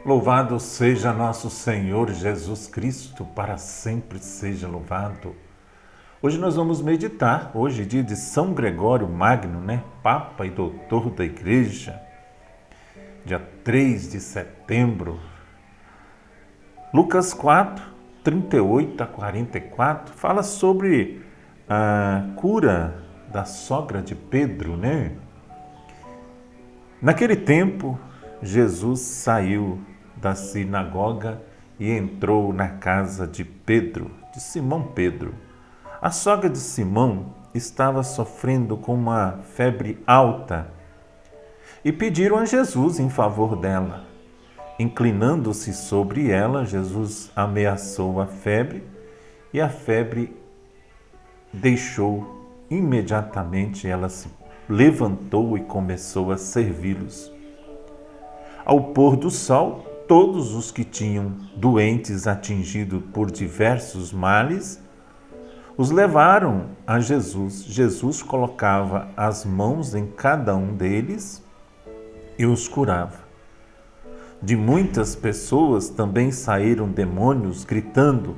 Louvado seja nosso Senhor Jesus Cristo, para sempre seja louvado. Hoje nós vamos meditar, hoje dia de São Gregório Magno, Papa e Doutor da Igreja, dia 3 de setembro. Lucas 4, 38 a 44, fala sobre a cura da sogra de Pedro, Naquele tempo, Jesus saiu da sinagoga e entrou na casa de Pedro, de Simão Pedro. A sogra de Simão estava sofrendo com uma febre alta e pediram a Jesus em favor dela. Inclinando-se sobre ela, Jesus ameaçou a febre e a febre deixou. Imediatamente ela se levantou e começou a servi-los. Ao pôr do sol, todos os que tinham doentes atingidos por diversos males, os levaram a Jesus. Jesus colocava as mãos em cada um deles e os curava. De muitas pessoas também saíram demônios, gritando: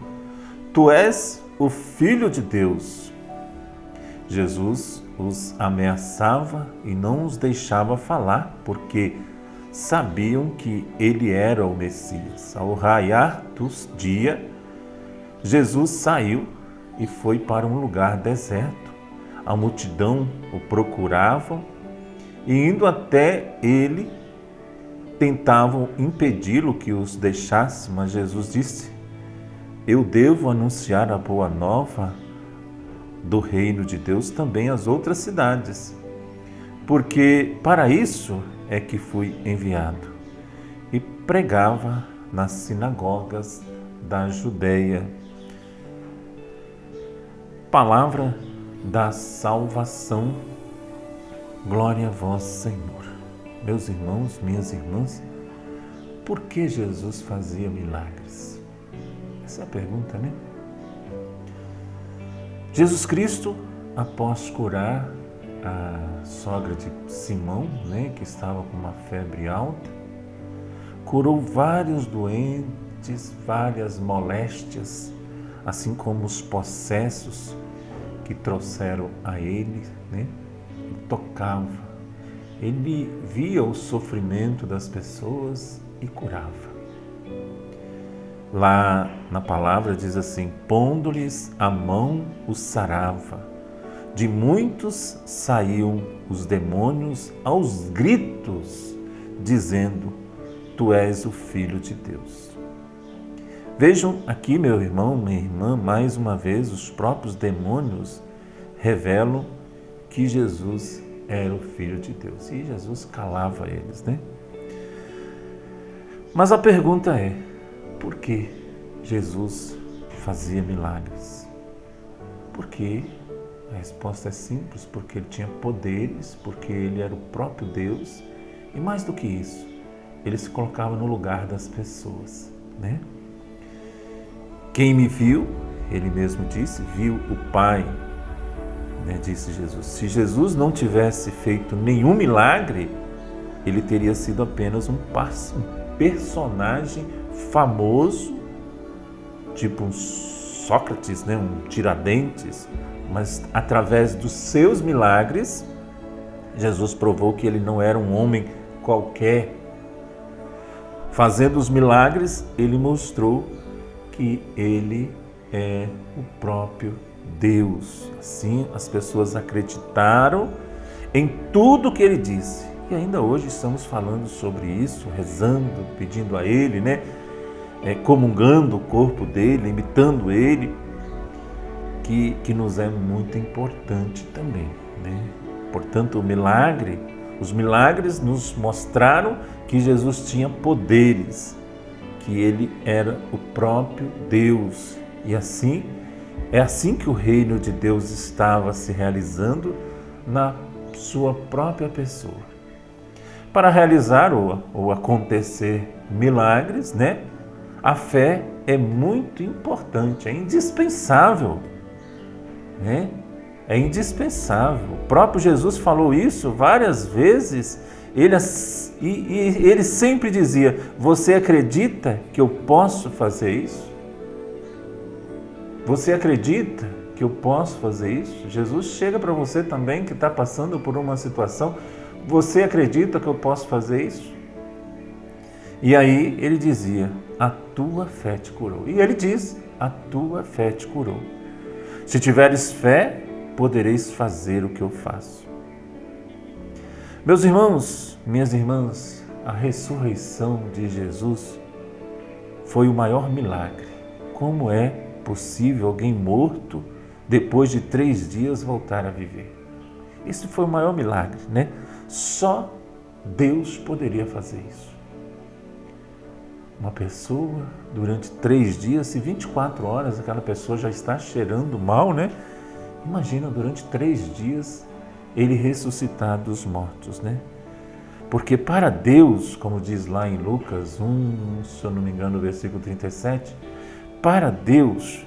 "Tu és o Filho de Deus." Jesus os ameaçava e não os deixava falar, porque sabiam que ele era o Messias. Ao raiar do dia, Jesus saiu e foi para um lugar deserto. A multidão o procurava e, indo até ele, tentavam impedi-lo que os deixasse, mas Jesus disse: "Eu devo anunciar a boa nova do reino de Deus também às outras cidades, porque para isso é que fui enviado." E pregava nas sinagogas da Judeia. Palavra da salvação. Glória a vós, Senhor. Meus irmãos, minhas irmãs, por que Jesus fazia milagres? Essa é a pergunta, Jesus Cristo, após curar a sogra de Simão, que estava com uma febre alta, curou vários doentes, várias moléstias, assim como os possessos que trouxeram a ele, e tocava. Ele via o sofrimento das pessoas e curava. Lá na palavra diz assim: pondo-lhes a mão os sarava. De muitos saíam os demônios aos gritos, dizendo: "Tu és o Filho de Deus." Vejam aqui, meu irmão, minha irmã, mais uma vez os próprios demônios revelam que Jesus era o Filho de Deus. E Jesus calava eles, Mas a pergunta é: por que Jesus fazia milagres? Por quê? A resposta é simples: porque ele tinha poderes, porque ele era o próprio Deus, e mais do que isso, ele se colocava no lugar das pessoas, Quem me viu, ele mesmo disse, viu o Pai, disse Jesus. Se Jesus não tivesse feito nenhum milagre, ele teria sido apenas um personagem famoso, tipo um Sócrates, um Tiradentes, mas através dos seus milagres, Jesus provou que ele não era um homem qualquer. Fazendo os milagres, ele mostrou que ele é o próprio Deus. Assim, as pessoas acreditaram em tudo que ele disse. E ainda hoje estamos falando sobre isso, rezando, pedindo a ele, comungando o corpo dele, imitando ele, que nos é muito importante também, Portanto, os milagres nos mostraram que Jesus tinha poderes, que ele era o próprio Deus. E assim, é assim que o reino de Deus estava se realizando na sua própria pessoa. Para realizar ou acontecer milagres, a fé é muito importante, é indispensável, É indispensável. O próprio Jesus falou isso várias vezes Ele sempre dizia: você acredita que eu posso fazer isso? Você acredita que eu posso fazer isso? Jesus chega para você também que está passando por uma situação. Você acredita que eu posso fazer isso? E aí ele dizia: a tua fé te curou. E ele diz: a tua fé te curou. Se tiveres fé, podereis fazer o que eu faço. Meus irmãos, minhas irmãs, a ressurreição de Jesus foi o maior milagre. Como é possível alguém morto, depois de 3 dias, voltar a viver? Isso foi o maior milagre, né? Só Deus poderia fazer isso. Uma pessoa, durante 3 dias, se 24 horas aquela pessoa já está cheirando mal, né? Imagina, durante 3 dias, ele ressuscitar dos mortos, né? Porque para Deus, como diz lá em Lucas 1, se eu não me engano, versículo 37, para Deus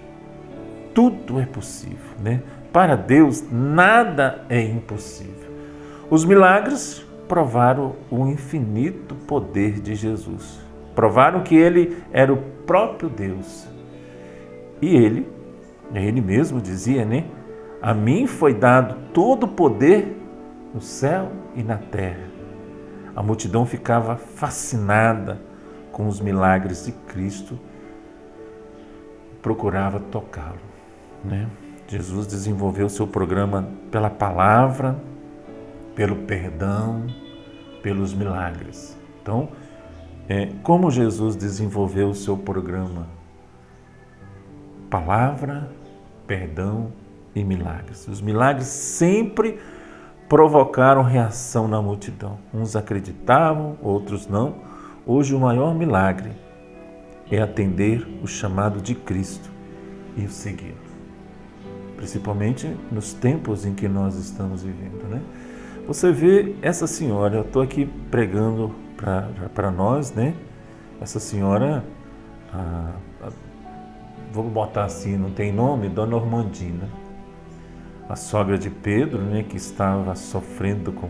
tudo é possível, né? Para Deus nada é impossível. Os milagres provaram o infinito poder de Jesus. Provaram que ele era o próprio Deus. E ele mesmo dizia, né? A mim foi dado todo o poder no céu e na terra. A multidão ficava fascinada com os milagres de Cristo, procurava tocá-lo, né? Jesus desenvolveu seu programa pela palavra, pelo perdão, pelos milagres. Então, como Jesus desenvolveu o seu programa? Palavra, perdão e milagres. Os milagres sempre provocaram reação na multidão. Uns acreditavam, outros não. Hoje o maior milagre é atender o chamado de Cristo e o segui-lo. Principalmente nos tempos em que nós estamos vivendo, né? Você vê essa senhora, eu estou aqui pregando para nós, né? Essa senhora, vou botar assim, não tem nome, Dona Ormandina, a sogra de Pedro, né, que estava sofrendo com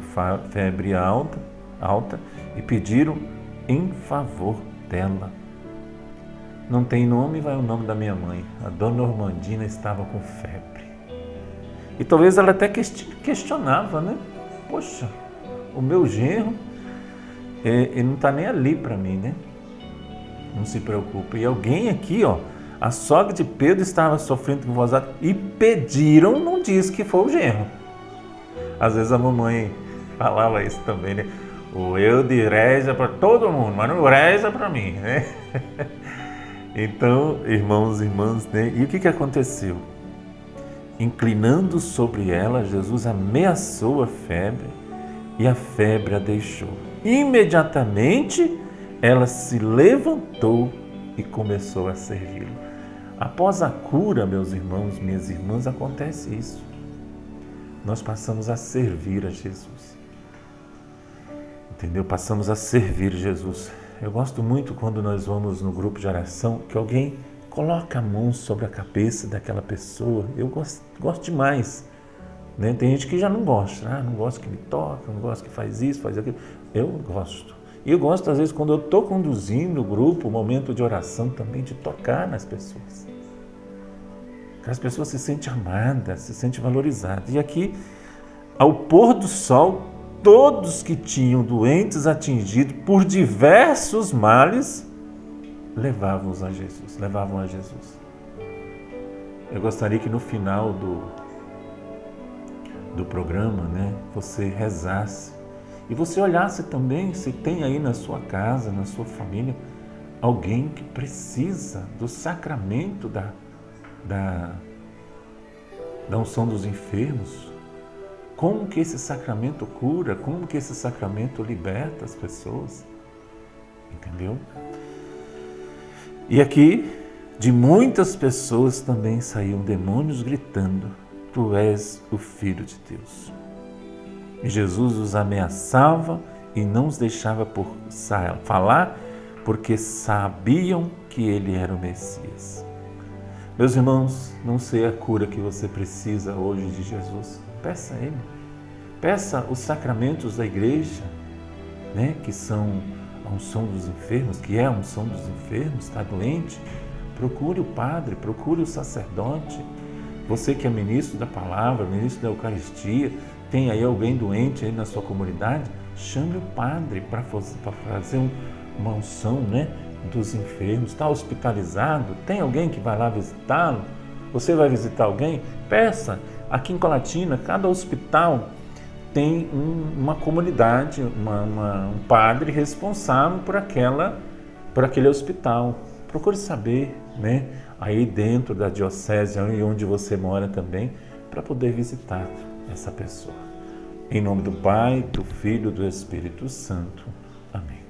febre alta e pediram em favor dela. Não tem nome, vai o nome da minha mãe. A Dona Ormandina estava com febre. E talvez ela até questionava, né? Poxa, o meu genro, ele não está nem ali para mim, né? Não se preocupe. E alguém aqui, a sogra de Pedro estava sofrendo com voz alta e pediram, não diz que foi o genro. Às vezes a mamãe falava isso também, né? O eu de reza para todo mundo, mas não reza para mim, né? Então, irmãos e irmãs, né? E o que aconteceu? Inclinando sobre ela, Jesus ameaçou a febre e a febre a deixou. Imediatamente, ela se levantou e começou a servi-lo. Após a cura, meus irmãos, minhas irmãs, acontece isso. Nós passamos a servir a Jesus. Entendeu? Passamos a servir Jesus. Eu gosto muito quando nós vamos no grupo de oração, que alguém coloca a mão sobre a cabeça daquela pessoa. Eu gosto demais. Né? Tem gente que já não gosta. Não gosta que me toca, não gosta que faz isso, faz aquilo. Eu gosto. E eu gosto, às vezes, quando eu estou conduzindo o grupo, o momento de oração também, de tocar nas pessoas. Que as pessoas se sentem amadas, se sentem valorizadas. E aqui, ao pôr do sol, todos que tinham doentes atingidos por diversos males, levavam a Jesus. Eu gostaria que no final do programa, né, você rezasse e você olhasse também se tem aí na sua casa, na sua família, alguém que precisa do sacramento da unção dos enfermos. Como que esse sacramento cura? Como que esse sacramento liberta as pessoas? Entendeu? E aqui, de muitas pessoas também saíam demônios gritando: Tu és o Filho de Deus. E Jesus os ameaçava e não os deixava por falar, porque sabiam que ele era o Messias. Meus irmãos, não sei a cura que você precisa hoje de Jesus. Peça a Ele. Peça os sacramentos da igreja. né, que são a unção dos enfermos, que é a unção dos enfermos, está doente, procure o padre, procure o sacerdote. Você que é ministro da palavra, ministro da Eucaristia, tem aí alguém doente aí na sua comunidade, chame o padre para fazer uma unção, né, dos enfermos. Está hospitalizado, tem alguém que vai lá visitá-lo? Você vai visitar alguém? Peça. Aqui em Colatina, cada hospital tem uma comunidade, um padre responsável por aquele hospital. Procure saber, né, aí dentro da diocese, onde você mora também, para poder visitar essa pessoa. Em nome do Pai, do Filho e do Espírito Santo. Amém.